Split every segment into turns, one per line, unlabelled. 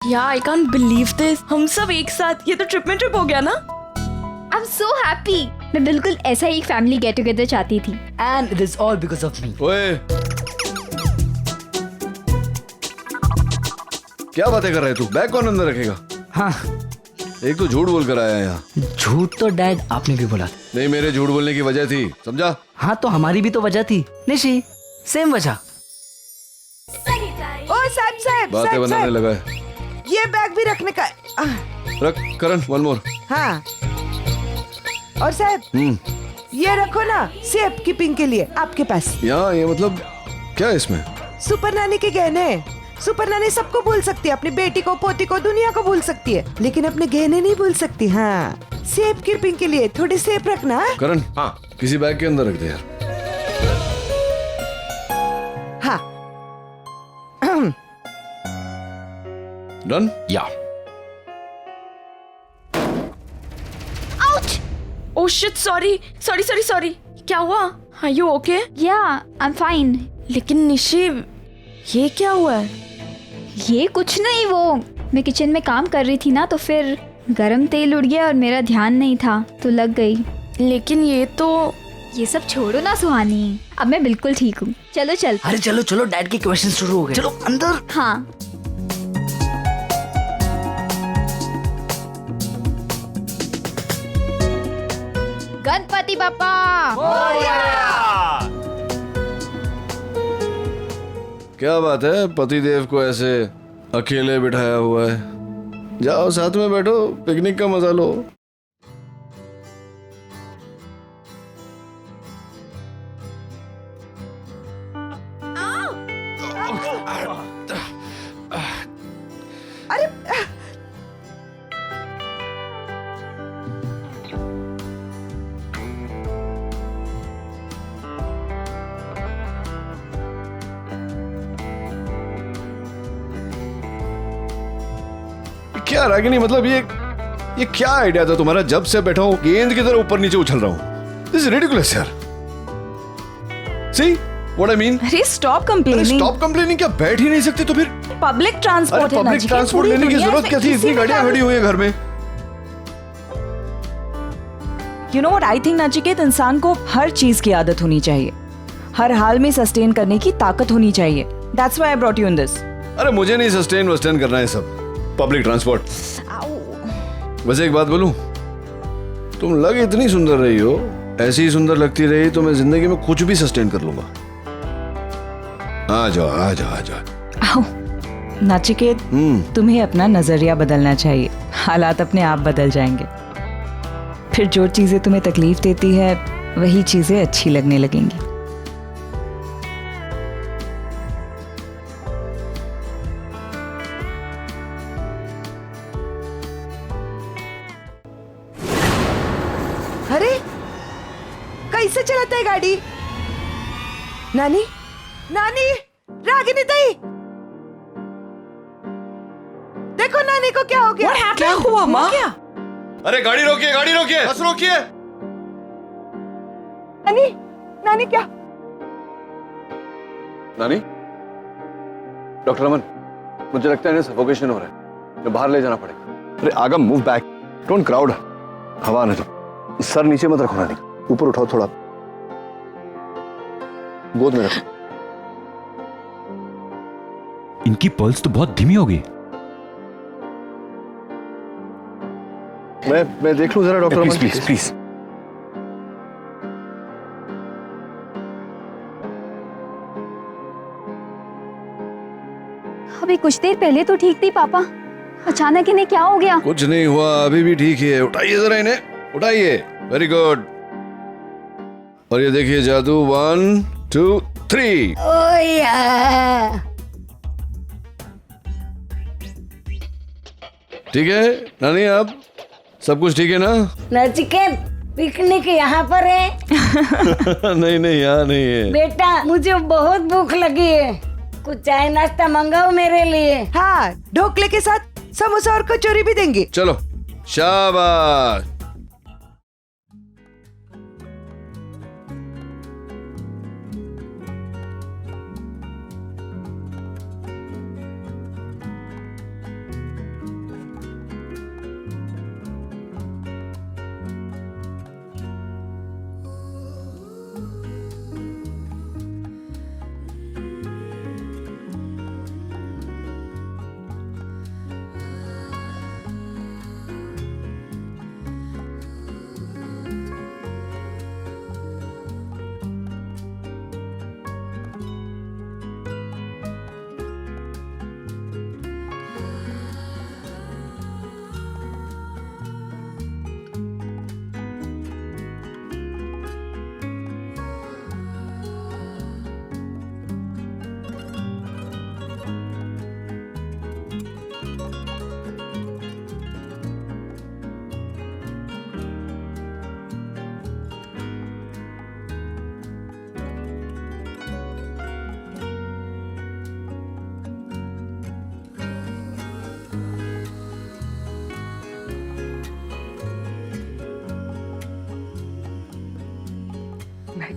या I can't believe this, हम सब एक साथ। ये तो ट्रिप में ट्रिप हो गया ना।
I am so happy. मैं बिल्कुल ऐसा ही एक फैमिली गेट टुगेदर चाहती थी।
And it is all because of me.
ओए, क्या बातें कर रहे तू? बैग कौन अंदर रखेगा?
हाँ,
एक तो झूठ बोल कर आया है यहाँ।
झूठ तो डैड आपने भी बोला।
नहीं, मेरे झूठ बोलने की वजह थी, समझा?
हाँ, तो हमारी भी तो वजह थी निशी, सेम वजह।
ओ साहब
बातें बनाने लगा है।
ये बैग भी रखने का।
रख करण, वन मोर।
हाँ, और साहब ये रखो ना सेफ कीपिंग के लिए आपके पास।
यहाँ ये मतलब क्या है इसमें?
सुपर नानी के गहने। सुपर नानी सबको भूल सकती है, अपनी बेटी को, पोती को, दुनिया को भूल सकती है, लेकिन अपने गहने नहीं भूल सकती। हाँ, सेफ कीपिंग के लिए थोड़ी सेफ रखना।
करण, हाँ, किसी बैग के अंदर रख दे यार।
हाँ।
Done?
Yeah.
Ouch!
Oh shit, sorry sorry sorry sorry. क्या हुआ? Are you okay?
Yeah I am fine.
लेकिन निशी, ये क्या हुआ है?
ये कुछ नहीं, वो मैं किचन में काम कर रही थी ना, तो फिर गरम तेल उड़ गया और मेरा ध्यान नहीं था तो लग गई।
लेकिन ये तो
ये सब छोड़ो ना सुहानी, अब मैं बिल्कुल ठीक हूँ। चलो चल।
अरे चलो चलो, डैड के क्वेश्चन शुरू हो गए। चलो अंदर।
हाँ। गणपति बापा।
क्या बात है, पतिदेव को ऐसे अकेले बिठाया हुआ है? जाओ साथ में बैठो, पिकनिक का मजा लो।
अरे
क्या रागिनी, मतलब ये क्या आइडिया था तुम्हारा? जब से बैठा हूँ गेंद की तरह ऊपर नीचे उछल रहा हूँ। दिस इज रिडिकुलस यार। See what I mean?
अरे स्टॉप
अरे
कंप्लेनिंग।
स्टॉप कंप्लेनिंग, क्या बैठ ही नहीं सकते तो फिर?
पब्लिक
अरे
ट्रांसपोर्ट है ना
पब्लिक
जी,
ट्रांसपोर्ट
पूरी
लेने की
दुनिया
जरूरत
में
क्या थी?
इसी
इतनी
में
गाड़ियां
ट्रैवल-
खड़ी हुई है घर में।
You know what I think Nachiket, इंसान को हर चीज की आदत होनी चाहिए, हर हाल में सस्टेन करने की ताकत होनी चाहिए। That's why I brought you in this.
अरे मुझे नहीं सस्टेन वस्टेन करना है सब पब्लिक ट्रांसपोर्ट। वैसे एक बात बोलूं, तुम लग इतनी सुंदर रही हो, ऐसी ही सुंदर लगती रही तो मैं जिंदगी में कुछ भी सस्टेन कर लूंगा। आ जाओ आ जाओ आ जाओ।
नचिकेत, तुम्हें अपना नजरिया बदलना चाहिए, हालात अपने आप बदल जाएंगे। फिर जो चीजें तुम्हें तकलीफ देती है वही चीजें अच्छी लगने लगेंगी।
अरे कैसे चलाता है गाड़ी? नानी, नानी, रागिनी ताई, देखो नानी को क्या हो गया?
क्या हुआ माँ?
अरे गाड़ी रोकिए, बस रोकिए।
नानी, नानी क्या?
नानी, डॉक्टर अमन, मुझे लगता है इन्हें सफोकेशन हो रहा है, तो बाहर ले जाना पड़ेगा। अरे आगम, मूव बैक, डोंट क्राउड। हवा आने दो। सर नीचे मत रखो नानी, ऊपर उठाओ थोड़ा, गोद में रखो।
इनकी पल्स तो बहुत धीमी हो गई।
मैं देख लूं जरा डॉक्टर अमन।
Please please.
अभी कुछ देर पहले तो ठीक थी पापा, अचानक इन्हें क्या हो गया?
कुछ नहीं हुआ, अभी भी ठीक है। उठाइए जरा इन्हें, उठाइए। Very good. और ये देखिए जादू, 1 2 3। ठीक है नानी, अब सब कुछ ठीक है ना?
नचिकेत, पिकनिक यहाँ पर है?
नहीं नहीं, यहाँ नहीं है
बेटा, मुझे बहुत भूख लगी है, कुछ चाय नाश्ता मंगाओ मेरे लिए।
हाँ, ढोकले के साथ समोसा और कचौरी भी देंगे।
चलो, शाबाश।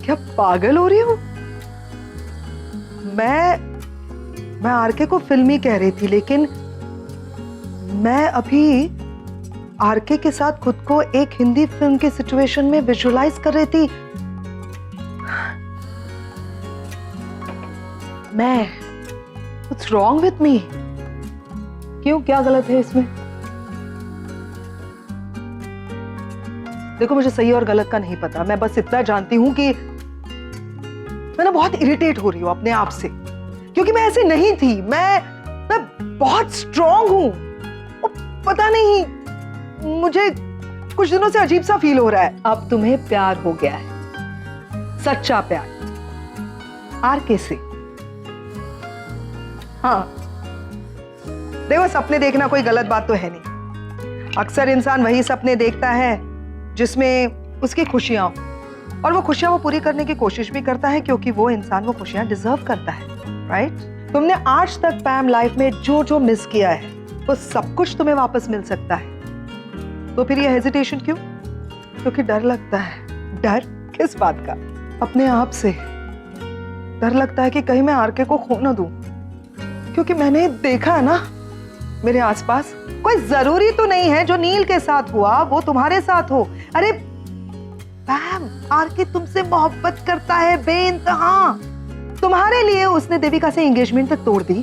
क्या पागल हो रही हूँ? मैं आरके को फिल्मी कह रही थी, लेकिन मैं अभी आरके के साथ खुद को एक हिंदी फिल्म के सिचुएशन में विजुअलाइज कर रही थी। मैं What's wrong with me? क्यों, क्या गलत है इसमें? देखो, मुझे सही और गलत का नहीं पता, मैं बस इतना जानती हूं कि मैं ना बहुत इरिटेट हो रही हूं अपने आप से, क्योंकि मैं ऐसे नहीं थी। मैं बहुत स्ट्रांग हूं। पता नहीं, मुझे कुछ दिनों से अजीब सा फील हो रहा है। अब तुम्हें प्यार हो गया है, सच्चा प्यार, आरके से। हाँ, देखो, सपने देखना कोई गलत बात तो है नहीं। अक्सर इंसान वही सपने देखता है जिसमें उसकी खुशियां हो, और वो खुशियां वो पूरी करने की कोशिश भी करता है, क्योंकि वो इंसान वो खुशियां डिजर्व करता है, राइट? तुमने आज तक पैम लाइफ में जो जो मिस किया है वो सब कुछ तुम्हें वापस मिल सकता है, तो फिर ये हेजिटेशन क्यों? क्योंकि डर लगता है। डर किस बात का? अपने आप से डर लगता है कि कहीं मैं आरके को खो ना दूं, क्योंकि मैंने देखा है ना मेरे आसपास, कोई जरूरी तो नहीं है जो नील के साथ हुआ वो तुम्हारे साथ हो। अरे पैम, आरके तुमसे मोहब्बत करता है बेइंतहा। तुम्हारे लिए उसने देविका से एंगेजमेंट तक तोड़ दी।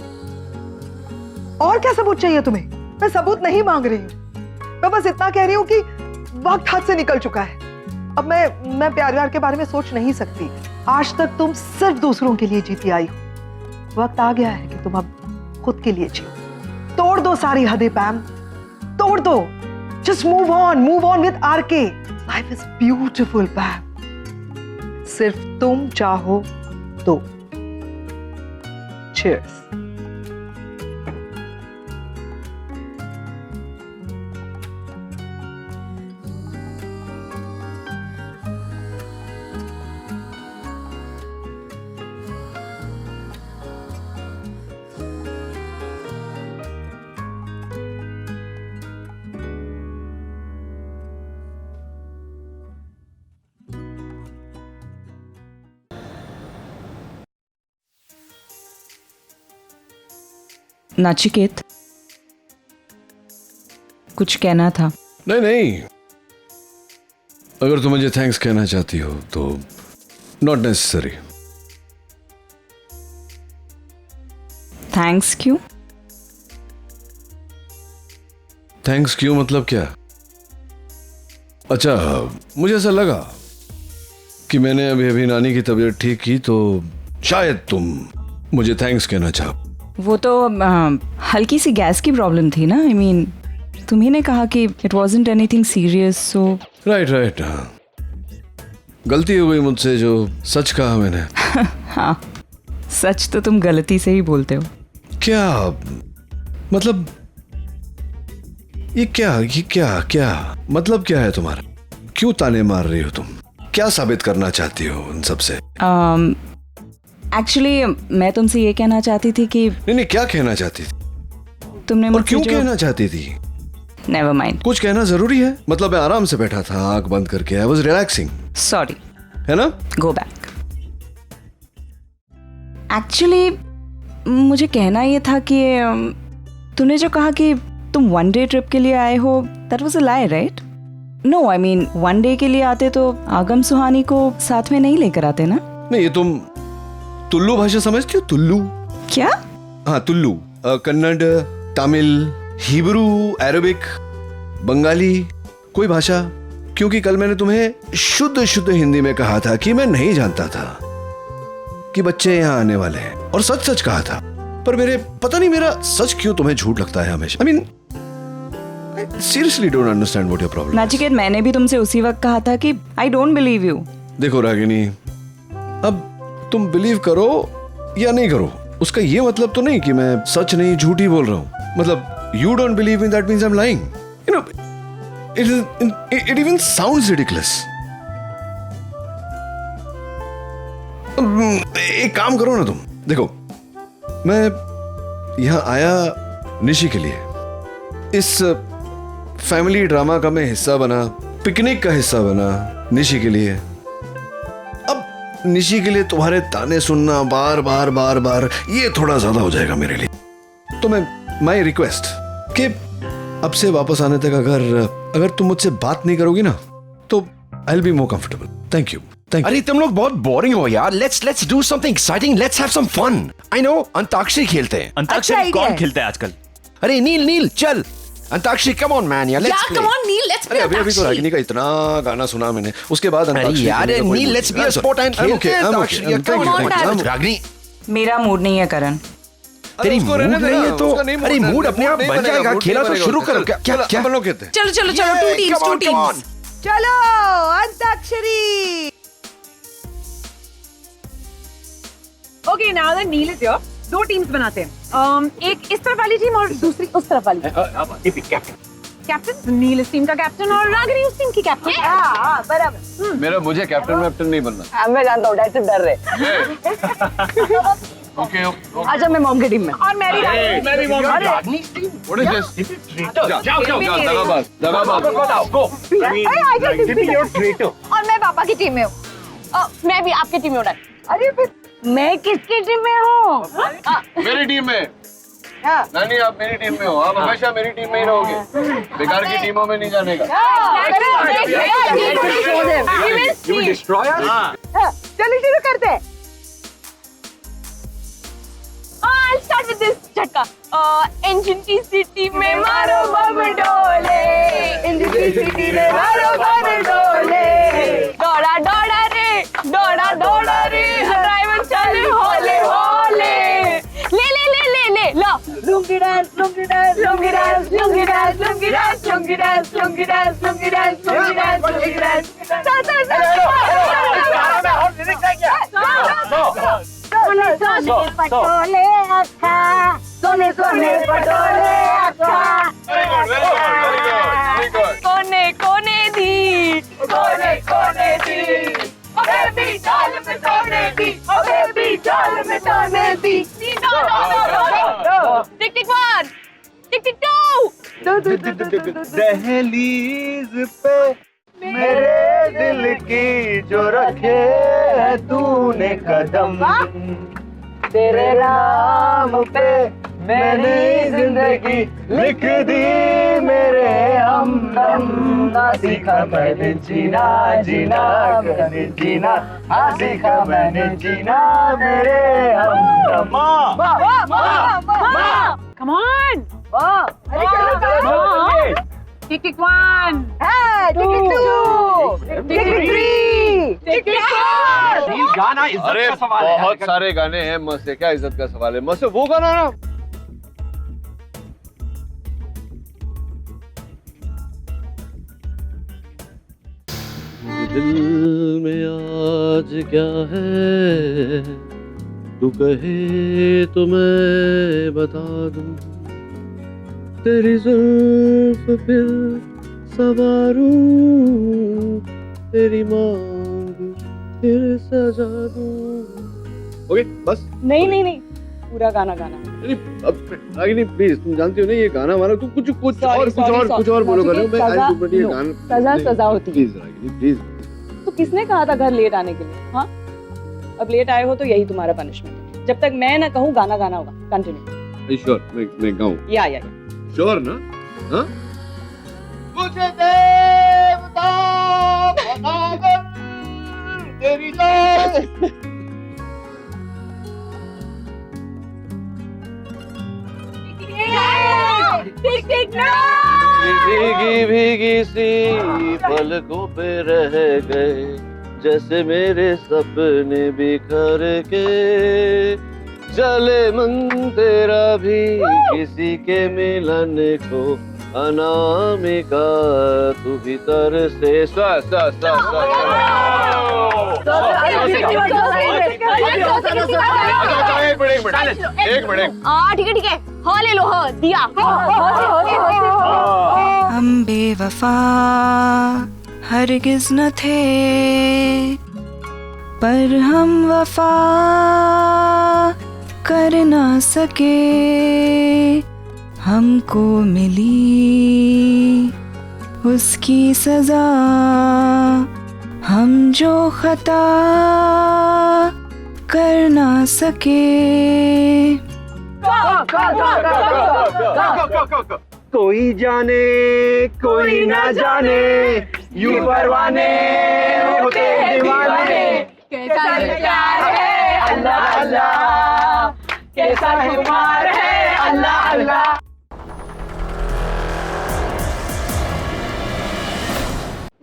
और क्या सबूत चाहिए तुम्हें? मैं सबूत नहीं मांग रही हूँ, मैं बस इतना कह रही हूँ कि वक्त हाथ से निकल चुका है। अब मैं प्यार के बारे में सोच नहीं सकती। आज तक तुम सिर्फ दूसरों के लिए जीती आई हो। वक्त आ गया है कि तुम अब खुद के लिए जियो। तोड़ दो सारी हदें पैम, तोड़ दो। Just move on with RK. Life is beautiful Pam, सिर्फ तुम चाहो तो। चीयर्स।
नाचिकेत, कुछ कहना था?
नहीं, अगर तुम मुझे थैंक्स कहना चाहती हो तो नॉट नेसेसरी।
थैंक्स क्यों?
थैंक्स क्यों मतलब क्या? अच्छा, मुझे ऐसा लगा कि मैंने अभी अभी नानी की तबीयत ठीक की, तो शायद तुम मुझे थैंक्स कहना चाहो।
वो तो हल्की सी गैस की प्रॉब्लम थी ना। आई मीन, तुम्ही ने कहा कि it wasn't anything serious, so
right. हाँ, गलती हो गई मुझसे जो सच कहा मैंने।
हाँ, सच तो तुम गलती से ही बोलते हो।
क्या मतलब? ये क्या मतलब क्या है तुम्हारा? क्यों ताने मार रही हो तुम? क्या साबित करना चाहती हो उन सब से?
एक्चुअली मैं तुमसे ये कहना चाहती थी कि
नहीं, क्या कहना चाहती थी?
तुमने
और
मुझसे
क्यों
जो...
कहना चाहती थी?
Never mind.
कुछ कहना जरूरी है? मतलब मैं आराम से बैठा था, आंख बंद करके, आई वाज रिलैक्सिंग।
सॉरी,
है ना?
Go back. एक्चुअली मुझे कहना ये था कि तूने जो कहा कि तुम वन डे ट्रिप के लिए आए हो, that was a lie, right? No, I mean one day के लिए आते तो आगम सुहानी को साथ में नहीं लेकर आते ना?
नहीं, ये तुम तुल्लू भाषा समझती हो? तुल्लू?
क्या?
हाँ, तुल्लू। कन्नड़, तमिल, हिब्रू, अरबिक, बंगाली, कोई भाषा। क्योंकि कल मैंने तुम्हें शुद्ध हिंदी में कहा था कि मैं नहीं जानता था कि बच्चे यहाँ आने वाले हैं, और सच कहा था। पर पता नहीं मेरा सच क्यों तुम्हें झूठ लगता है हमेशा। I mean, seriously don't understand what your problem.
Nachiket, मैंने भी तुमसे उसी वक्त कहा था कि आई डोंट बिलीव यू।
देखो रागिनी, अब तुम बिलीव करो या नहीं करो, उसका ये मतलब तो नहीं कि मैं सच नहीं झूठ ही बोल रहा हूं। मतलब you don't believe in that means I am lying, you know. It even sounds ridiculous. एक काम करो ना तुम, देखो मैं यहां आया निशी के लिए, इस फैमिली ड्रामा का मैं हिस्सा बना, पिकनिक का हिस्सा बना निशी के लिए। निशी के लिए तुम्हारे ताने सुनना बार बार बार बार ये थोड़ा ज्यादा हो जाएगा मेरे लिए। तो मैं माई रिक्वेस्ट कि अब से वापस आने तक अगर तुम मुझसे बात नहीं करोगी ना तो I will be more comfortable. Thank you.
अरे तुम लोग बहुत बोरिंग हो यार। Let's do something exciting. Let's have some fun. I know antakshari खेलते हैं।
अंताक्षरी कौन खेलता है आजकल?
अरे नील चल अंताक्षरी। कम ऑन मैन यार, लेट्स प्ले।
अरे अभी तो रागिनी का इतना गाना सुना मैंने, उसके बाद
अरे यार Neel, let's be a sport and खेलते हैं अंताक्षरी। रागिनी
मेरा मूड नहीं है करण।
तेरी मूड नहीं है तो अरे मूड अपने आप बन जाएगा। खेला तो शुरू करो। क्या
अपन लोग कहते हैं
चलो चलो चलो, टू टीम्स।
चलो antakshari.
Okay now the Neel is your. 2 teams बनाते हैं, एक इस तरफ वाली टीम और दूसरी उस तरफ वाली। कैप्टन नील इस टीम का कैप्टन और रागिनी उस टीम की कैप्टन। हां बराबर।
मेरा मुझे कैप्टन नहीं बनना।
मैं जानता हूं, डैड से डर रहे।
ओके
अच्छा मैं मॉम की टीम में और मैं भी मॉम की
व्हाट इज दिस? दगाबाज गो।
और मैं पापा की टीम में हूं। मैं भी आपकी टीम में हूं। अरे फिर मैं किसकी टीम में हूं?
मेरी टीम में। नानी आप मेरी टीम में हो, आप हमेशा मेरी टीम में ही रहोगे। बेकार की टीमों में नहीं जाने का।
चलिए शुरू करते हैं। I'll start with this झटका। इंजन की सिटी में मारो बम डोले, इंजन की सिटी में मारो बम डोले। दौड़ा दौड़ा रे, दौड़ा दौड़ा रे, ड्राइवर चले होले होले। ले ले ले ले ले लो। Lungi dance, lungi dance, lungi dance, lungi dance, lungi dance, lungi dance, lungi dance, lungi dance, lungi dance, lungi dance. सोने पटोले अक्खा, सोने सोने पटोले अक्खा। कोने कोने दी, कोने कोने दी, ओ बेबी जाल में सोने दी, ओ बेबी जाल में सोने दी। नो टिक टिक 1, टिक टिक 2।
दहलीज पे मेरे दिल की जो रखे है तूने कदम, तेरे नाम पे मैंने जिंदगी लिख दी मेरे हमदम। ना सीखा मैंने जीना जीना मैंने जीना, ना सीखा मैंने जीना मेरे हमदम।
Come on! Tick tick 1, tick tick 2, tick tick 3, tick tick 4.
गाना इज्जत का सवाल है।
बहुत सारे गाने हैं मस्त है। क्या इज्जत का सवाल है? मस्त वो गाना ना। दिल में आज क्या है तू कहे तो मैं बता दूं, तेरी जुल्फ फिर सवारूं, तेरी मांग फिर सजा दूं। ओके बस।
नहीं नहीं नहीं, पूरा गाना गाना।
अब रागिनी प्लीज, तुम जानती हो ना ये गाना हमारा, तुम कुछ और बोलो कर रहे हो। मैं ये गाना
सजा होती है।
Please Ragini please.
तो किसने कहा था घर लेट आने के लिए? हाँ, अब लेट आए हो तो यही तुम्हारा पनिशमेंट है। जब तक मैं ना कहूँ गाना गाना होगा। कंटिन्यू।
श्योर मैं गाऊं?
या
श्योर ना? हाँ
मुझे देवता बनाकर तेरी
भीगी भीगी सी पलकों पे रह गए, जैसे मेरे सपने बिखर के। चले मन तेरा भी किसी के मिलन को, अनामिका तू भीतर से एक मिनट।
ठीक है हाँ ले लो। हाँ दिया।
हम बेवफा हरगिज न थे, पर हम वफा कर ना सके। हमको मिली उसकी सजा, हम जो खता कर ना सके।
कोई जाने कोई ना जाने, यूं परवाने होते दीवाने।
कैसा प्यार है अल्लाह अल्लाह, कैसा खुमार है अल्लाह अल्लाह।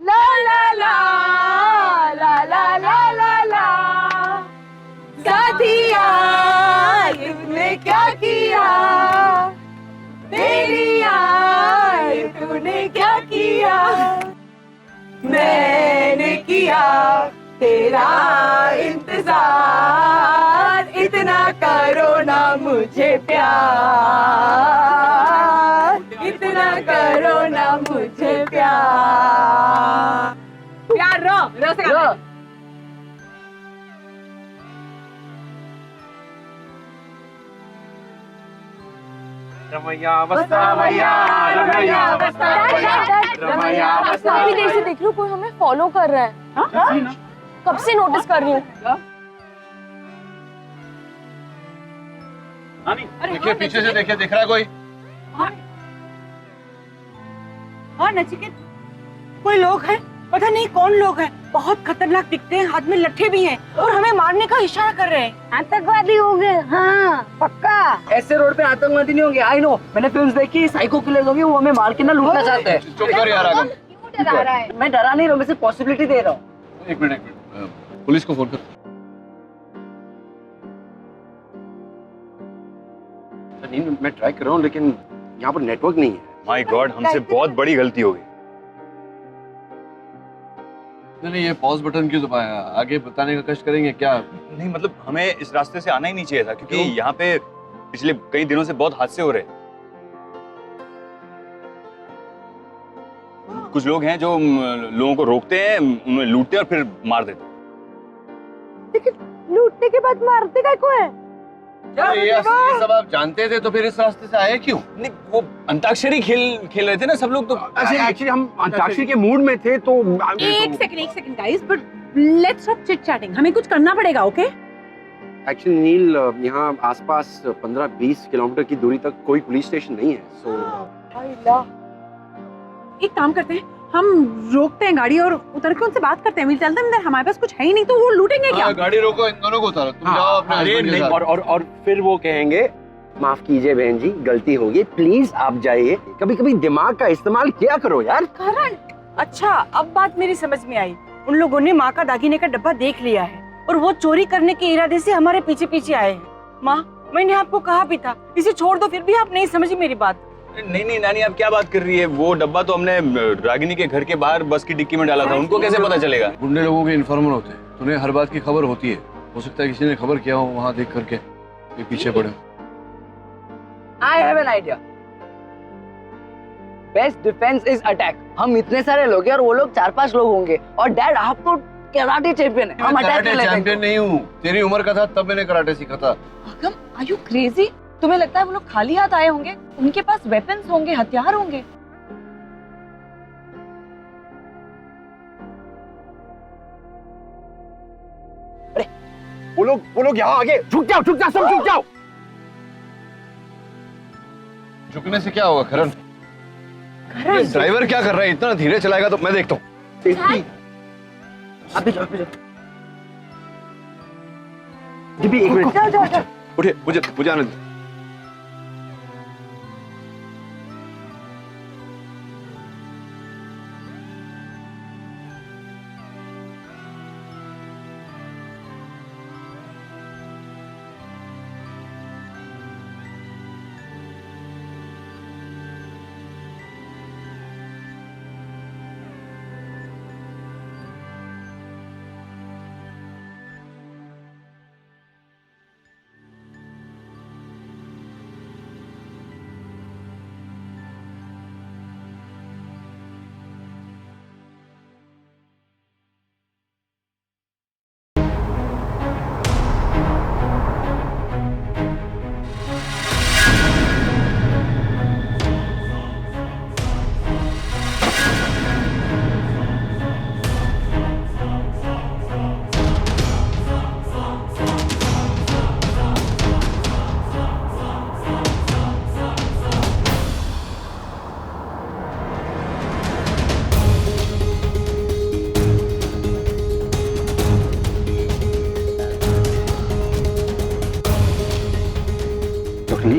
ला ला ला ला ला ला ला ला, साथिया इसने क्या किया, तेरी यार तूने क्या किया, मैंने किया तेरा इंतजार, इतना करो ना मुझे प्यार, इतना करो ना मुझे प्यार। प्यार रो से रो।
रमैया बस्ता मैया, रमैया बस्ता मैया, रमैया बस्ता।
काफी देर से देख रही हूँ कोई हमें फॉलो कर रहा है। हाँ? कब से नोटिस कर रही हूँ।
देखिए पीछे से देखिए, दिख रहा है कोई?
हाँ नचिकेत, कोई लोग हैं, पता नहीं कौन लोग हैं, बहुत खतरनाक दिखते हैं, हाथ में लट्ठे भी हैं और हमें मारने का इशारा कर रहे हैं। आतंकवादी होंगे। हाँ पक्का।
ऐसे रोड पे आतंकवादी नहीं होंगे। आई नो, मैंने फिल्म्स देखी, साइको किलर्स होंगे, वो हमें मार के ना लूटना चाहते हैं।
चुप कर यार आगम।
क्यों डरा रहा है?
मैं डरा नहीं रहा हूँ, मैं सिर्फ पॉसिबिलिटी दे रहा हूँ।
एक मिनट पुलिस को फोन कर।
नहीं मैं ट्राई कर रहा हूँ लेकिन यहाँ पर नेटवर्क नहीं है।
माय गॉड, हमसे बहुत बड़ी गलती हो गई।
नहीं ये पॉज बटन क्यों दबाया? आगे बताने का कष्ट करेंगे क्या?
नहीं मतलब हमें इस रास्ते से आना ही नहीं चाहिए था, क्योंकि यहाँ पे पिछले कई दिनों से बहुत हादसे हो रहे हैं। कुछ लोग हैं जो लोगों को रोकते हैं, उन्हें लूटते हैं और फिर मार देते हैं।
लेकिन लूटने के बाद मारते का को है?
ये सब आप जानते थे तो फिर इस रास्ते से आए क्यों?
नहीं, वो अंताक्षरी खेल रहे थे ना सब लोग, तो
एक्चुअली हम अंताक्षरी के मूड में थे तो।
एक second guys, but let's stop chit chatting, हमें कुछ करना पड़ेगा। ओके
एक्चुअली नील, यहाँ आसपास 15-20 किलोमीटर की दूरी तक कोई पुलिस स्टेशन नहीं है। सो
एक काम करते हैं, हम रोकते हैं गाड़ी और उतर के उनसे बात करते हैं। मिल चलते हैं, हमारे पास कुछ है ही नहीं तो वो लूटेंगे क्या?
गाड़ी रोको, इन दोनों को उतारो। तुम जाओ अपने हस्बैंड के साथ।
और फिर वो कहेंगे माफ कीजिए बहन जी, गलती हो गई, प्लीज आप जाइए। कभी कभी दिमाग का इस्तेमाल किया करो यार।
करण, अच्छा अब बात मेरी समझ में आई। उन लोगों ने माँ का दागिने का डब्बा देख लिया है और वो चोरी करने के इरादे से हमारे पीछे पीछे आए हैं। माँ, मैंने आपको कहा भी था इसे छोड़ दो, फिर भी आप नहीं समझी मेरी बात।
नहीं नानी, आप क्या बात कर रही है? वो डब्बा तो हमने रागिनी के घर के बाहर बस की डिक्की में डाला था, उनको कैसे पता चलेगा?
गुंडे लोगों के इन्फॉर्मर होते हैं, उन्हें हर बात की खबर होती है। हो सकता है किसी ने खबर किया हो वहां देख करके ये पीछे पड़े।
I have an idea. Best defence is attack. हम इतने सारे लोग हैं और वो लोग 4-5 लोग होंगे, और डैड आप तो कराटे चैंपियन है, हम अटैक कर लेते हैं।
चैंपियन नहीं हूँ, तेरी उम्र का था तब मैंने कराटे सीखा था।
आगम, आर यू क्रेजी? तुम्हें लगता है वो लोग खाली हाथ आए होंगे? उनके पास वेपन्स होंगे, हथियार होंगे।
वो लोग यहाँ आगे। झुक जाओ सब झुक जाओ।
झुकने से क्या होगा करण? ये ड्राइवर क्या कर रहा है? इतना धीरे चलाएगा तो मैं देखता हूँ।
अभी जाओ।
जी एक मिनट, उठे, मुझे आने दो।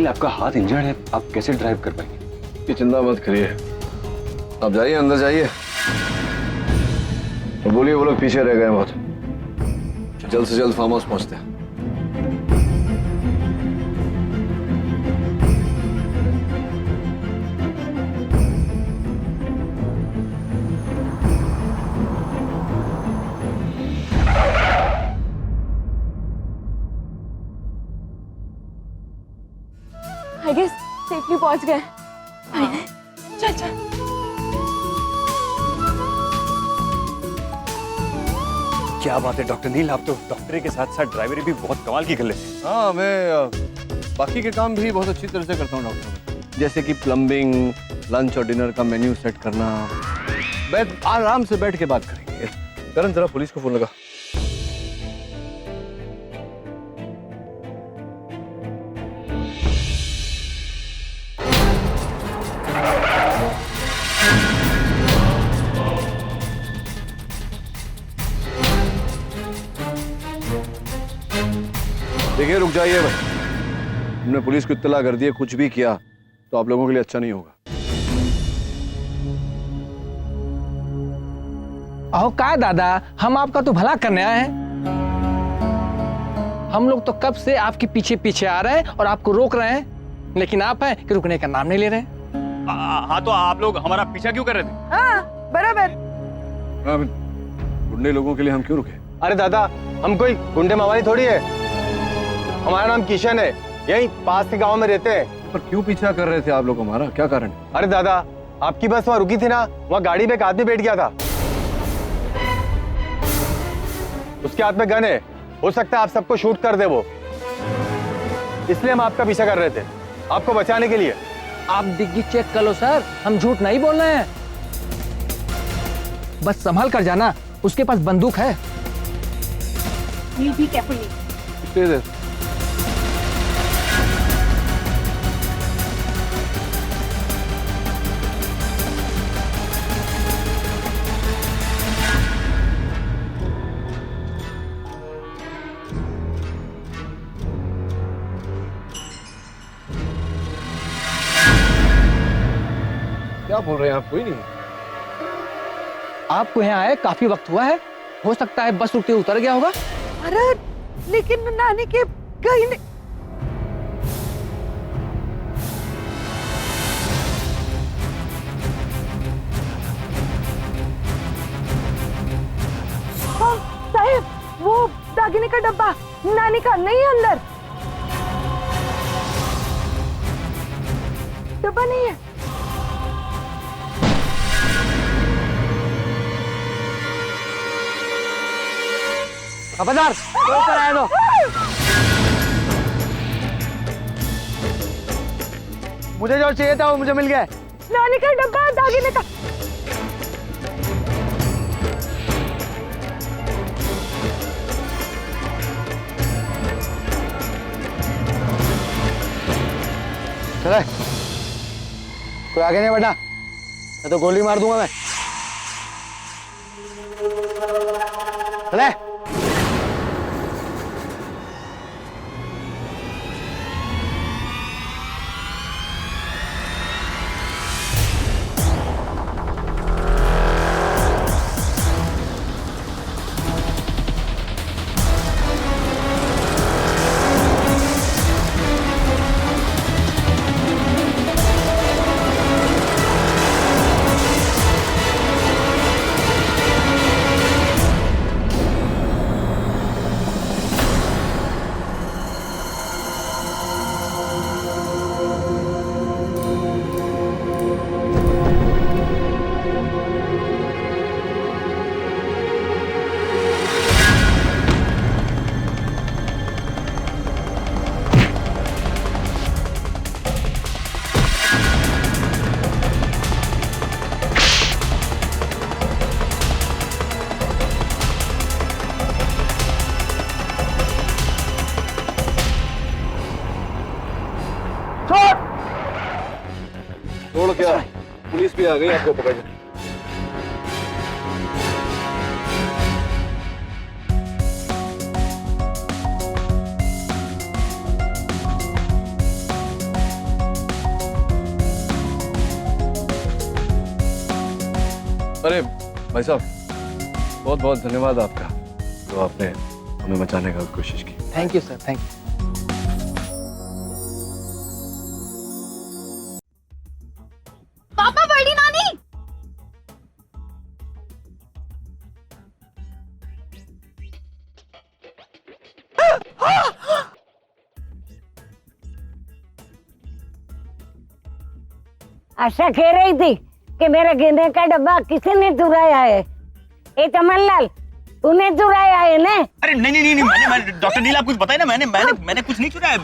आपका हाथ इंजर्ड है, आप कैसे ड्राइव कर पाएंगे?
ये चिंता मत करिए, आप जाइए अंदर जाइए और बोलिए वो लोग पीछे रह गए बहुत, जल्द से जल्द फार्म हाउस पहुंचते हैं।
आई गेस सेफली पहुंच गए। चल चल।
क्या बात है डॉक्टर नील, आप तो डॉक्टरी के साथ साथ ड्राइवरी भी बहुत कमाल की कर लेते हैं।
हाँ, मैं बाकी के काम भी बहुत अच्छी तरह से करता हूँ डॉक्टर, जैसे कि प्लम्बिंग, लंच और डिनर का मेन्यू सेट करना। बैठ आराम से बैठ के बात करेंगे। करण जरा पुलिस को फोन लगा। देखिए रुक जाइए भाई, हमने पुलिस को इत्तला कर दिया, कुछ भी किया तो आप लोगों के लिए अच्छा नहीं होगा।
अहो का दादा, हम आपका तो भला करने आए हैं। हम लोग तो कब से आपके पीछे पीछे आ रहे हैं और आपको रोक रहे हैं, लेकिन आप हैं कि रुकने का नाम नहीं ले रहे हैं।
हाँ तो आप लोग हमारा पीछा क्यों कर रहे थे?
हाँ बराबर।
गुंडे लोगों के लिए हम क्यों रुके?
अरे दादा, हम कोई गुंडे मवाली थोड़ी है। हमारा नाम किशन है, यही पास के गांव में रहते हैं।
पर क्यों पीछा कर रहे थे आप लोग हमारा, क्या कारण?
अरे दादा, आपकी बस वहाँ रुकी थी ना, वहाँ गाड़ी में एक आदमी बैठ गया था, उसके हाथ में गन है, हो सकता है आप सबको शूट कर दे वो, इसलिए हम आपका पीछा कर रहे थे, आपको बचाने के लिए। आप डिग्गी चेक कर लो सर, हम झूठ नहीं बोल रहे हैं। बस संभाल कर जाना, उसके पास बंदूक है।
Be careful.
क्या बोल रहे हैं आप? कोई नहीं।
आपको यहाँ आए काफी वक्त हुआ है, हो सकता है बस रुकते उतर गया होगा।
अरे लेकिन नानी के कहीं नहीं।
हाँ साहिब, वो दागिने का डब्बा नानी का नहीं है, अंदर डब्बा नहीं है।
खबरदार, तो ऊपर आए दो। मुझे जो चाहिए था वो मुझे मिल गया।
नानी का डब्बा दागिने का।
चले, कोई आगे नहीं बढ़ना, मैं तो गोली मार दूंगा मैं। चले।
छोड़ क्या, पुलिस भी आ गई आपको पकड़ने। अरे भाई साहब, बहुत बहुत धन्यवाद आपका, तो आपने हमें बचाने का कोशिश की।
Thank you sir, thank you.
पापा, बड़ी नानी।
आशा कह रही थी कि मेरे गेंदे का डब्बा किसी ने चुराया है। ए चमनलाल, तूने चुराया है ना?
अरे नहीं, मैंने डॉक्टर नील, आप कुछ बताए ना, मैंने कुछ नहीं चुराया।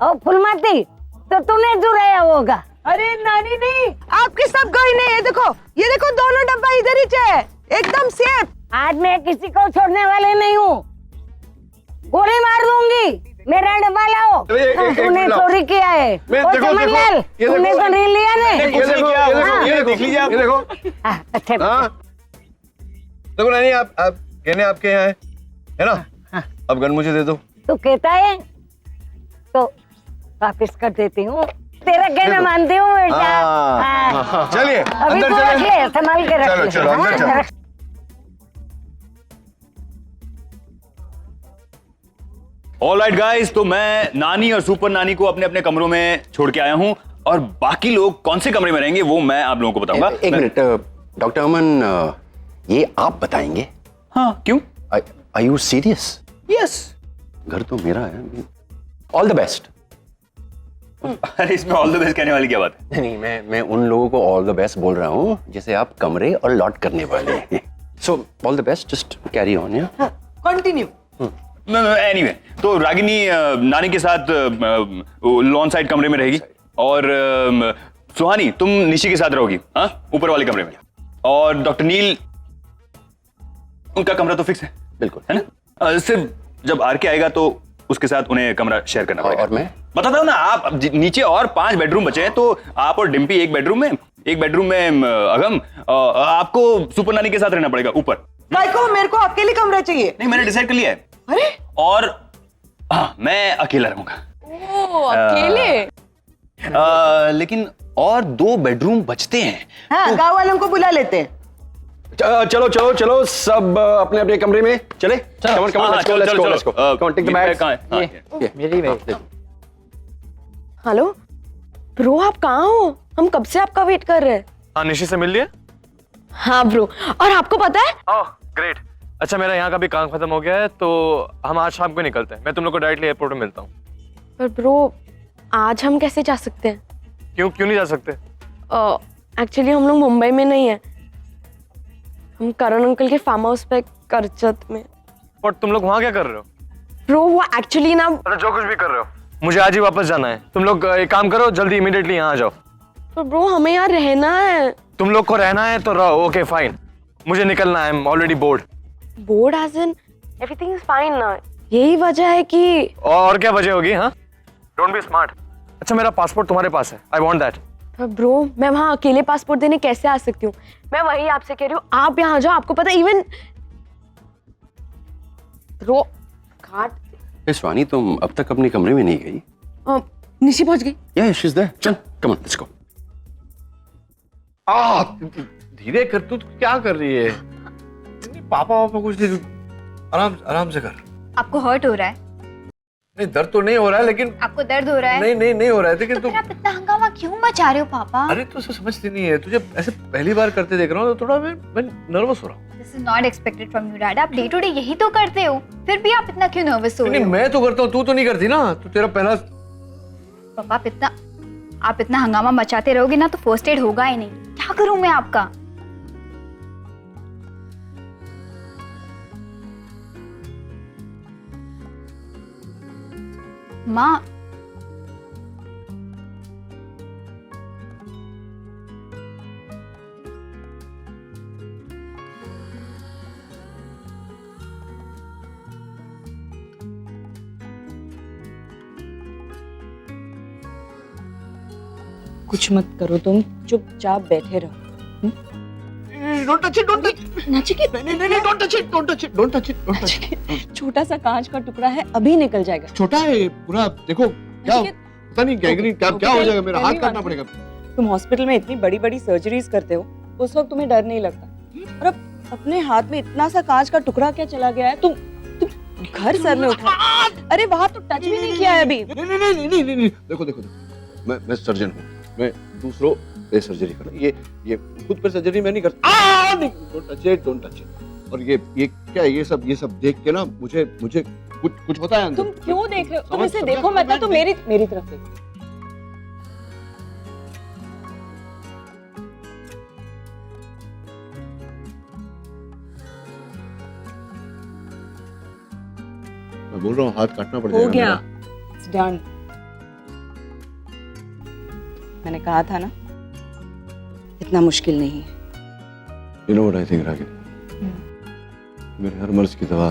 ओ फुलमती, तो तूने चुराया होगा।
अरे नानी नहीं, आपके सब गहने ये देखो, दोनों डब्बा इधर ही है, एकदम सेफ।
आज मैं किसी को छोड़ने वाले नहीं हूँ, गोली मार दूंगी। मेरा डब्बा लाओ। तूने चोरी किया है। ओ चमनलाल, तूने तो नहीं लिया ने?
ये देख लीजिए आप, ये देखो।
अच्छा,
देखो नानी, आप गहने आपके यहाँ है ना? अब गन मुझे दे दो।
तू कहता है तो वापिस कर देती हूँ। तेरा कहना मानती हूँ बेटा।
चलिए
अभी
अंदर
तू रख
चलिए।
ले, संभाल के रख ले।
चलो अंदर चलो।
ऑलराइट गाइस, तो मैं नानी और सुपर नानी को अपने अपने कमरों में छोड़ के आया हूं, और बाकी लोग कौन से कमरे में रहेंगे वो मैं आप लोगों को बताऊंगा।
एक मिनट डॉक्टर अमन, ये आप बताएंगे?
हाँ, क्यों?
Are you serious?
यस।
घर तो मेरा है। All the best.
अरे इसमें ऑल द बेस्ट कहने वाली क्या बात है?
नहीं, मैं उन लोगों को ऑल द बेस्ट बोल रहा हूँ जैसे आप कमरे और लॉट करने वाले हैं। So all the best, just carry on. या
कंटिन्यू।
एनीवे, तो रागिनी नानी के साथ लॉन साइड कमरे में रहेगी, और सुहानी तुम निशी के साथ रहोगी, हाँ, ऊपर वाले कमरे में। और डॉक्टर नील, उनका कमरा तो फिक्स है,
बिल्कुल,
है ना? सिर्फ जब आर के आएगा तो उसके साथ उन्हें कमरा शेयर करना पड़ेगा।
और मैं
बताता हूँ ना, आप नीचे और 5 बेडरूम बचे हैं, तो आप और डिम्पी एक बेडरूम में अगम, आपको सुपर नानी के साथ रहना पड़ेगा ऊपर।
भाई को मेरे को अकेले कमरा चाहिए।
नहीं, मैंने डिसाइड कर लिया है।
अरे,
और हाँ, मैं अकेला रहूंगा।
ओ, अकेले?
लेकिन और 2 बेडरूम बचते हैं।
हाँ, गाँव वालों को बुला लेते हैं।
चलो चलो चलो, सब अपने अपने कमरे में चले। Come on come on, let's go let's go let's go. Come take the bag.
मेरी बैग।
हेलो ब्रो, आप कहाँ हो? हम कब से आपका वेट कर रहे हैं।
हाँ, निशी से मिल लिया?
हाँ ब्रो, और आपको पता है?
Oh great. अच्छा, मेरा यहाँ का भी काम खत्म हो गया है, तो हम आज शाम को निकलते हैं। मैं तुम लोग को डायरेक्टली एयरपोर्ट में मिलता हूँ।
पर ब्रो, आज हम कैसे जा सकते हैं?
क्यों नहीं जा सकते?
एक्चुअली हम लोग मुंबई में नहीं है, हम करण अंकल के फार्म हाउस पे करचत में।
और तुम लोग वहाँ क्या कर रहे हो?
ब्रो वो एक्चुअली ना,
अरे जो कुछ भी कर रहे हो, मुझे आज ही वापस जाना है। तुम लोग एक काम करो, जल्दी इमीडिएटली यहाँ आ जाओ।
पर ब्रो हमें यहाँ रहना है।
तुम लोग को रहना है तो रहो, ओके फाइन। मुझे निकलना है, I am already bored.
Bored as in everything is fine ना। यही वजह है कि
और क्या वजह होगी? हाँ, डोंट बी स्मार्ट। अच्छा, मेरा पासपोर्ट तुम्हारे पास है, आई वांट दैट।
पर ब्रो, मैं वहाँ अकेले पासपोर्ट देने कैसे आ सकती हूँ? मैं वही आपसे कह रही हूँ, आप यहाँ जाओ। आपको पता इवन ब्रो घाट।
स्वानी, तुम अब तक अपने कमरे में नहीं गई?
निशी पहुंच गई।
Yeah, she's there. चल, come on, let's go.
धीरे कर, तू क्या कर रही है? पापा कुछ नहीं, आराम से कर।
आपको हर्ट हो रहा है?
नहीं, दर्द तो नहीं हो रहा है, लेकिन
आपको दर्द हो रहा है?
नहीं हो रहा है, लेकिन
तो फिर आप इतना हंगामा क्यों मचा रहे हो पापा?
अरे तो समझती नहीं है, तुझे ऐसे पहली बार करते देख रहा हूँ तो थोड़ा मैं नर्वस हो रहा हूँ।
This is not expected from you dad. आप डे टू डे यही तो करते हो, फिर भी आप इतना क्यों नर्वस हो रहे हो?
मैं तो करता हूँ, तू तो नहीं करती ना। तो तेरा पहला
पापा, आप इतना हंगामा मचाते रहोगे ना तो फर्स्ट एड होगा ही नहीं। क्या करूं मैं आपका? माँ,
कुछ मत करो, तुम चुपचाप बैठे रहो।
Don't touch it, don't touch it.
Nachiket,
नहीं, don't touch it, don't touch it, don't touch it, don't touch it.
छोटा सा कांच का टुकड़ा है, अभी निकल जाएगा।
छोटा है पूरा, देखो क्या पता नहीं गैंग्रीन क्या हो जाएगा, मेरा हाथ काटना पड़ेगा।
तुम हॉस्पिटल में इतनी बड़ी बड़ी सर्जरीज करते हो, उस वक्त तुम्हें डर नहीं लगता,
और अब अपने हाथ में इतना सा कांच का टुकड़ा क्या चला गया है? तुम घर सर में उठा। अरे वहां तो टच भी नहीं किया है अभी।
नहीं। देखो मैं सर्जन हूँ, मैं दूसरों पे सर्जरी कर, ये खुद पे सर्जरी मैं नहीं करता। Don't touch it. और ये क्या है, ये सब देख के ना मुझे कुछ होता है अंदर।
तुम क्यों देख रहे हो? तुम इसे देखो मत ना, तुम मेरी तरफ देखो।
मैं बोल रहा हूँ हाथ काटना पड़ जाएगा।
हो गया, It's done. मैंने कहा था ना, इतना मुश्किल नहीं है।
You know what I think, Ragini? मेरे हर मर्ज की दवा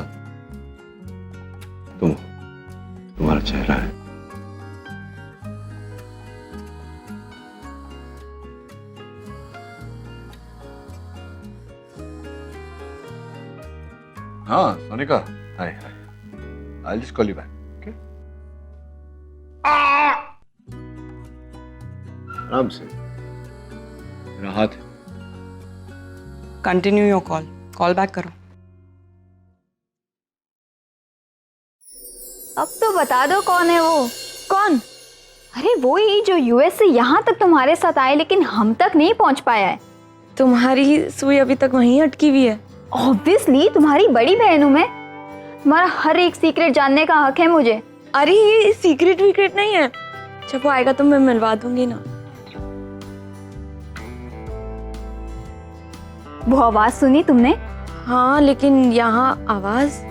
तुम्हारा चेहरा है। हाँ सोनिका, हाय I'll just call you back, okay? आराम से, मेरा हाथ है।
कंटिन्यू योर कॉल बैक करो।
अब तो बता दो कौन है वो? कौन? अरे वो ही जो यूएस से यहाँ तक तुम्हारे साथ आए लेकिन हम तक नहीं पहुँच पाया है।
तुम्हारी सुई अभी तक वहीं अटकी हुई है।
ऑब्वियसली तुम्हारी बड़ी बहन हूँ मैं, तुम्हारा हर एक सीक्रेट जानने का हक है मुझे।
अरे ये सीक्रेट वीक्रेट नहीं है, जब वो आएगा तो मैं मिलवा दूंगी ना।
वो आवाज सुनी तुमने?
हाँ लेकिन यहाँ आवाज।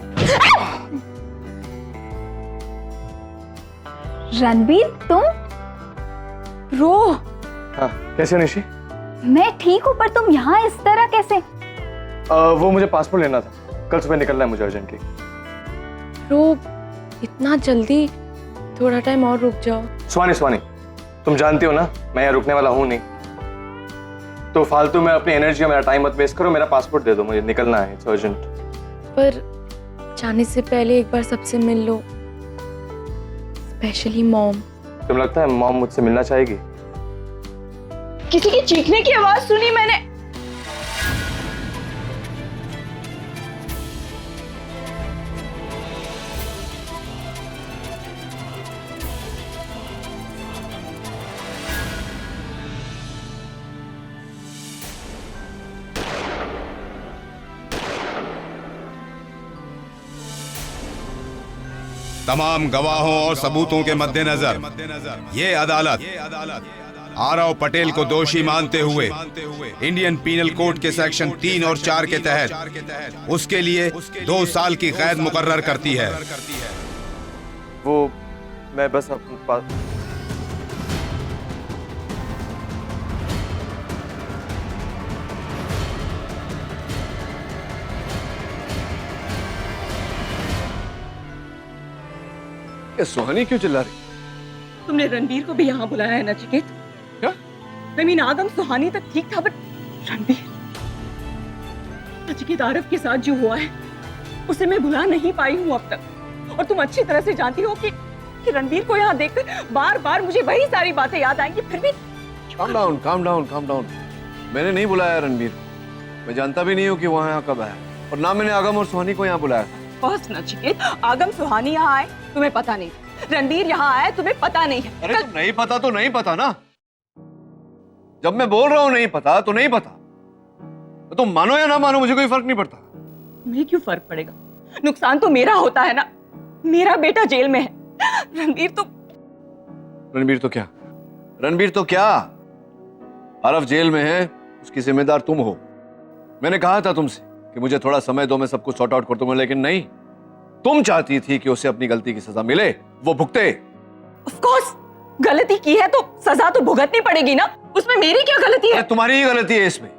रणबीर तुम?
रो।
हाँ, कैसे निशी?
मैं ठीक हूँ पर तुम यहाँ इस तरह कैसे?
वो मुझे पासपोर्ट लेना था, कल सुबह निकलना है मुझे अर्जेंटली।
रो, इतना जल्दी? थोड़ा टाइम और रुक जाओ।
स्वानी, तुम जानती हो ना मैं यहाँ रुकने वाला हूँ नहीं, तो फालतू में अपनी एनर्जी और मेरा टाइम मत वेस्ट करो। मेरा पासपोर्ट दे दो, मुझे निकलना है, इट्स अर्जेंट।
पर जाने से पहले एक बार सबसे मिल लो, स्पेशली मॉम।
तुम्हें लगता है मॉम मुझसे मिलना चाहेगी?
किसी की चीखने की आवाज सुनी मैंने।
तमाम गवाहों और सबूतों के मद्देनजर ये अदालत आरव पटेल को दोषी मानते हुए इंडियन पीनल कोड के सेक्शन 3 और 4 के तहत उसके लिए 2 साल की कैद मुकर्रर करती है।
वो मैं बस अपने पास
सुहानी क्यों चिल्ला रही?
तुमने रणबीर को भी यहाँ बुलाया है नचिकेत?
क्या?
I mean, आगम सुहानी तक ठीक था, बट रणबीर, नचिकेत आरव के साथ जो हुआ है उसे मैं भुला नहीं पाई हूँ अब तक। और तुम अच्छी तरह से जानती हो कि रणबीर को यहाँ देखकर बार बार मुझे वही सारी बातें याद आएंगी। फिर भी
calm down। मैंने नहीं बुलाया रणबीर को, मैं जानता भी नहीं हूँ कि वहाँ यहाँ कब आया, और ना मैंने आगम और सुहानी को यहाँ बुलाया था।
बस नचिकेत, आगम सुहानी यहाँ आए तुम्हें पता नहीं, रणबीर यहाँ आया तुम्हें पता नहीं है।
अरे तो नहीं पता तो नहीं पता ना, जब मैं बोल रहा हूँ नहीं पता तो नहीं पता, तो तुम मानो या ना मानो मुझे कोई फर्क नहीं पड़ता।
तुम्हें क्यों फर्क पड़ेगा? नुकसान तो मेरा होता है ना, मेरा बेटा जेल में है। रणबीर तो क्या? आरव जेल में है, उसकी जिम्मेदार तुम हो। मैंने कहा था तुमसे कि मुझे थोड़ा समय दो, मैं सब कुछ सॉर्ट आउट कर दूंगा, लेकिन नहीं, तुम चाहती थी कि उसे अपनी गलती की सजा मिले, वो भुगते। ऑफ कोर्स, गलती की है तो सजा तो भुगतनी पड़ेगी ना, उसमें मेरी क्या गलती है?
तुम्हारी ही गलती है इसमें।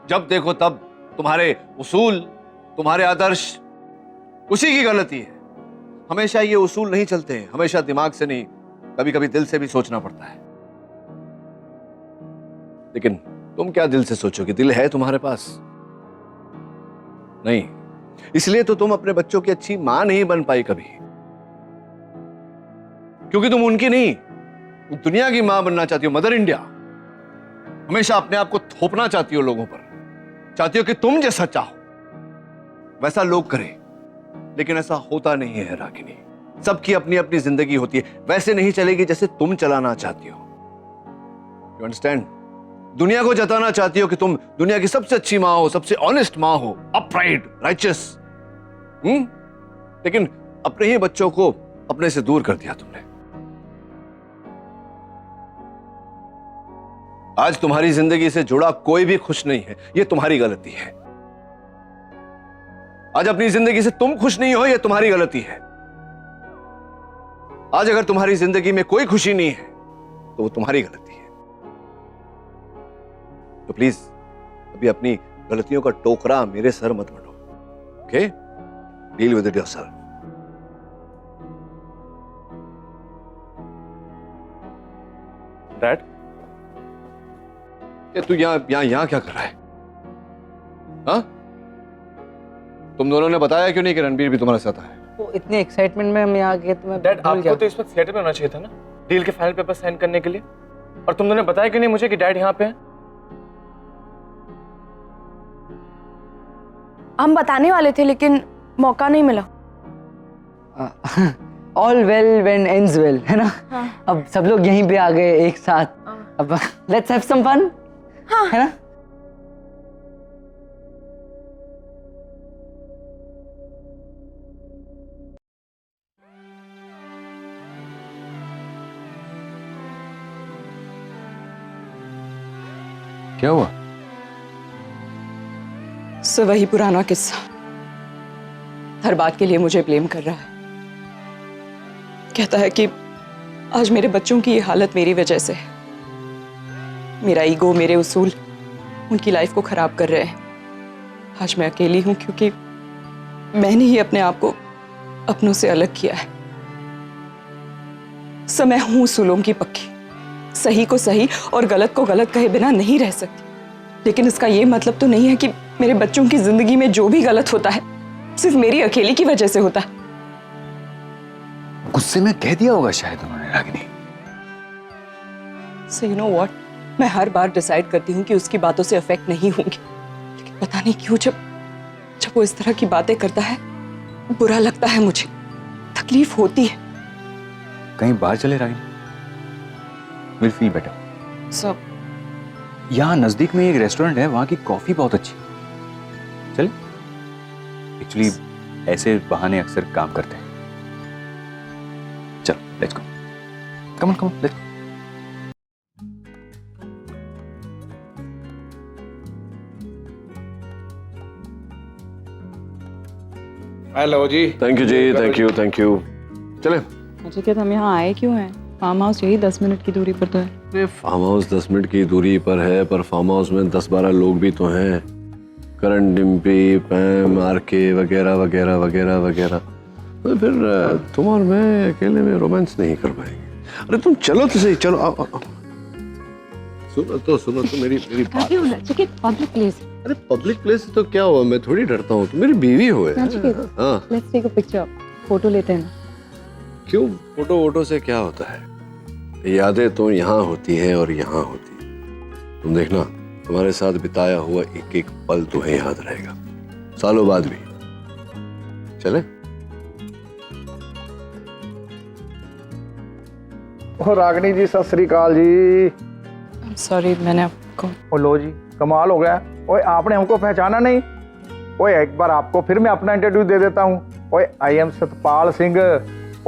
जब देखो तब तुम्हारे उसूल, तुम्हारे आदर्श, उसी की गलती है। हमेशा ये उसूल नहीं चलते हैं, हमेशा दिमाग से नहीं, कभी कभी दिल से भी सोचना पड़ता है। लेकिन तुम क्या दिल से सोचोगे? दिल है तुम्हारे पास? नहीं, इसलिए तो तुम अपने बच्चों की अच्छी मां नहीं बन पाई कभी, क्योंकि तुम उनकी नहीं, दुनिया की मां बनना चाहती हो, मदर इंडिया। हमेशा अपने आप को थोपना चाहती हो लोगों पर। चाहती हो कि तुम जैसा चाहो वैसा लोग करें, लेकिन ऐसा होता नहीं है रागिनी। सबकी अपनी अपनी जिंदगी होती है, वैसे नहीं चलेगी जैसे तुम चलाना चाहती हो। You understand? दुनिया को जताना चाहती हो कि तुम दुनिया की सबसे अच्छी मां हो, सबसे ऑनेस्ट मां हो, अपराइट, राइचस, लेकिन अपने ही बच्चों को अपने से दूर कर दिया तुमने। आज तुम्हारी जिंदगी से जुड़ा कोई भी खुश नहीं है, यह तुम्हारी गलती है। आज अपनी जिंदगी से तुम खुश नहीं हो, यह तुम्हारी गलती है। आज अगर तुम्हारी जिंदगी में कोई खुशी नहीं है तो वो तुम्हारी गलती है। तो प्लीज अभी अपनी गलतियों का टोकरा मेरे सर मत मढ़ो। Okay, deal with it yourself. Dad, तू यहां क्या कर रहा है? हाँ? तुम दोनों ने बताया क्यों नहीं कि रणबीर भी तुम्हारे साथ आया?
वो इतने एक्साइटमेंट में हम यहाँ गए तो मैं
डैड, आपको तो इस वक्त थिएटर में होना चाहिए था ना, डील के फाइनल पेपर साइन करने के लिए। और तुम दोनों ने बताया क्यों नहीं मुझे कि डैड यहाँ पे हैं?
हम बताने वाले थे लेकिन मौका नहीं मिला।
All well when ends well, है ना? अब सब लोग यहीं पे आ गए एक साथ। अब लेट्स हैव सम फन, है ना?
क्या हुआ?
सो वही पुराना किस्सा, हर बात के लिए मुझे ब्लेम कर रहा है। कहता है कि आज मेरे बच्चों की ये हालत मेरी वजह से है। मेरा ईगो, मेरे उसूल उनकी लाइफ को खराब कर रहे हैं। आज मैं अकेली हूं क्योंकि मैंने ही अपने आप को अपनों से अलग किया है। सो मैं हूं उसूलों की पक्की, सही को सही और गलत को गलत कहे बिना नहीं रह सकती। लेकिन इसका ये मतलब तो नहीं है कि मेरे बच्चों की जिंदगी में जो भी गलत होता है सिर्फ मेरी अकेली की वजह से होता है।
गुस्से में कह दिया होगा शायद उन्होंने Ragini.
So you know what? मैं हर बार डिसाइड करती हूँ कि उसकी बातों से अफेक्ट नहीं होंगी, लेकिन पता नहीं क्यों जब वो इस तरह की बातें करता है बुरा लगता है, मुझे तकलीफ होती है।
कहीं बाहर चले रागिनी, विल फील बेटर।
सब
यहाँ नजदीक में एक रेस्टोरेंट है, वहां की कॉफी बहुत अच्छी। चले? एक्चुअली ऐसे बहाने अक्सर काम करते हैं। चलो let's go, come on let's go.
Hello ji.
Thank you ji, thank you. चले।
मुझे क्या, हम यहाँ आए क्यों हैं? फार्म हाउस यही 10 मिनट की दूरी पर तो है।
फार्म हाउस 10 मिनट की दूरी पर है, पर फार्म हाउस में 10-12 लोग भी तो हैं। करण, डिम्पी, पैम, आरके वगैरह वगैरह वगैरह वगैरह। तो फिर तुम और मैं अकेले में रोमांस नहीं कर पाएंगे। अरे तुम चलो तो सही, चलो आओ। सुनो तो मेरी बात।
Public place.
अरे पब्लिक प्लेस तो क्या हुआ, मैं थोड़ी डरता हूँ, तुम मेरी बीवी हो। हाँ,
let's take a picture, photo लेते हैं।
क्यों? फोटो से क्या होता है? यादें तो यहाँ होती हैं और यहाँ होती हैं। तुम देखना, तुम्हारे साथ बिताया हुआ एक एक पल तुम्हें याद रहेगा, सालों बाद भी। चले?
ओ रागिनी जी, सत श्री अकाल जी।
सॉरी, मैंने आपको।
ओ लो जी, कमाल हो गया। ओए, आपने हमको पहचाना नहीं? ओए, एक बार आपको फिर मैं अपना इंटरव्यू दे देता हूँ। ओए, आई एम सतपाल सिंह।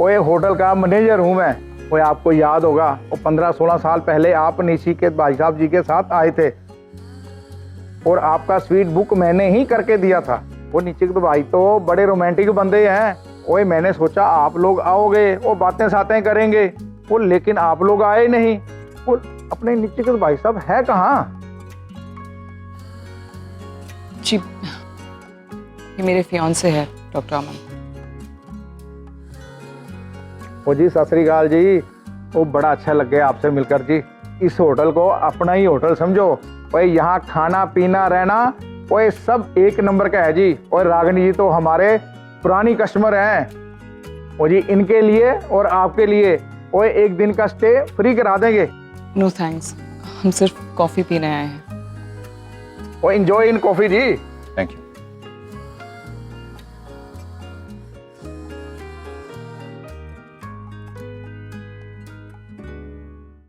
ओए, होटल का मैनेजर हूँ मैं। ओए, आपको याद होगा, वो 15-16 साल पहले आप निशी के भाई साहब जी के साथ आए थे और आपका स्वीट बुक मैंने ही करके दिया था। वो निश्चित भाई तो बड़े रोमांटिक बंदे हैं। ओए, मैंने सोचा आप लोग आओगे, वो बातें सातें करेंगे, वो लेकिन आप लोग आए नहीं। वो अपने निश्चित भाई साहब है कहाँ?
जी, ये मेरे फियांसे है डॉक्टर अमन।
ओ जी, सत श्री अकाल जी। वो बड़ा अच्छा लग गया आपसे मिलकर जी। इस होटल को अपना ही होटल समझो। ओए, यहाँ खाना पीना रहना ओए सब एक नंबर का है जी। और रागिनी जी तो हमारे पुरानी कस्टमर हैं। ओ जी, इनके लिए और आपके लिए ओए एक दिन का स्टे फ्री करा देंगे।
नो थैंक्स, हम सिर्फ कॉफी पीने आए हैं।
Oh enjoy in coffee ji.
Thank you.